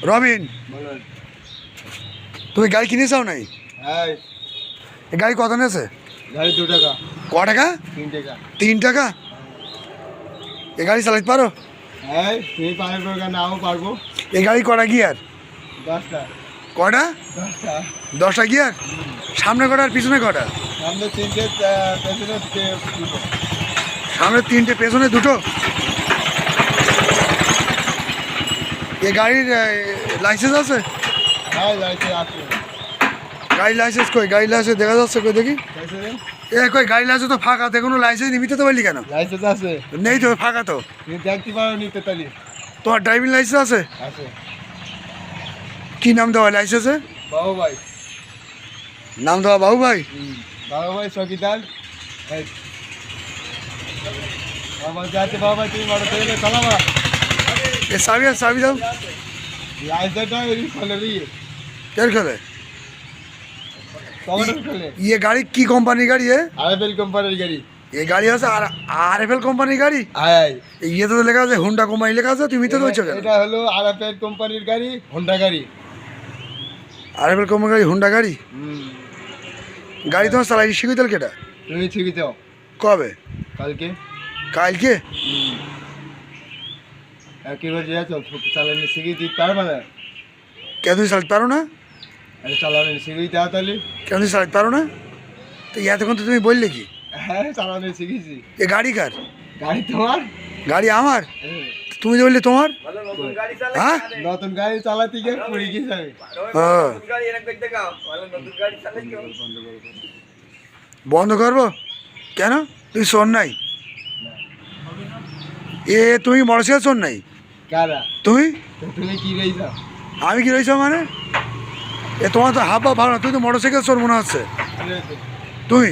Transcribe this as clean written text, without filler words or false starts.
রবিন, তুমি গাড়ি কিনেছাও নাই? হ্যাঁ। এই গাড়ি কত নিয়েছে? গাড়ি 2 টাকা। ক টাকা? 3 টাকা। 3 টাকা? এই গাড়ি চালাতে পারো? হ্যাঁ, তুমি পারবে নাও পারবো। এই গাড়ি কটা গিয়ার? 10টা। কটা? 10টা। 10টা গিয়ার? সামনে কটা আর পিছনে কটা? সামনে 3টে, পেছনে 2টো। সামনে 3টে, পেছনে 2টো। এই গাড়ির লাইসেন্স আছে? হ্যাঁ, লাইসেন্স আছে। গাড়ি লাইসেন্স কই? গাড়ি লাইসেন্স দেখা যাচ্ছে কই দেখি? কই গাড়ি লাইসেন্স তো ফাঁকা, তো কোনো লাইসেন্স নিতে তো পারলি কেন? লাইসেন্স আছে। নেই তো, ফাঁকা তো। তুমি দেখতে পারো নিতে তাহলে। তোমার ড্রাইভিং লাইসেন্স আছে? আছে। কি নাম দেওয়া লাইসেন্সে? বাবু ভাই। নাম দেওয়া বাবু ভাই? বাবু ভাই চকিদার। বাবা যাচ্ছে, বাবা তুমি বড় থেকে চালাবা। এ চাবি দাও। লাইসেন্সটা খোলে দিয়ে। কে খেলে? কখন খোলে? ये गाड़ी की कंपनी गाड़ी है? আরএফএল কোম্পানির গাড়ি। ये गाड़ी है आरएफएल कंपनी गाड़ी? হ্যাঁ। ये तो लिखा है होंडा कंपनी लिखा है, তুমি তো বলছো কেন? এটা হলো আরএফএল কোম্পানির গাড়ি, হোন্ডা গাড়ি। आरएफएल कंपनी गाड़ी होंडा गाड़ी? गाड़ी তোমার চালাই শিখিতল কেটা? তুমি শিখে যাও। কবে? কালকে। কালকে? একেবারে যাচ্ছ চালানো শিখে দিতে পারবে না? কেন তুমি চালাতে পারো না? আরে চালানো শিখে দিতে তাহলে। কেন তুমি চালাতে পারো না? তো এতক্ষণ তো তুমি বললে কি? হ্যাঁ, চালানো শিখেছি। এ গাড়ি কার? গাড়ি তোমার? গাড়ি আমার? তুমি যে বললে তোমার? হ্যাঁ, নতুন গাড়ি চালাতে গিয়ে পড়ে গেছে আমি। হ্যাঁ, বন্ধ করবো? কেন? তুই শোন নাই? এ তুমি মোটরসাইকেল শোন নাই? কারা? তুমি? তুমি কি রয়েছ? আমি কি রয়েছ মানে? এ তোমার তো হাব ভালো না, তুই তো মোটরসাইকেল শোন মনে হচ্ছে। তুমি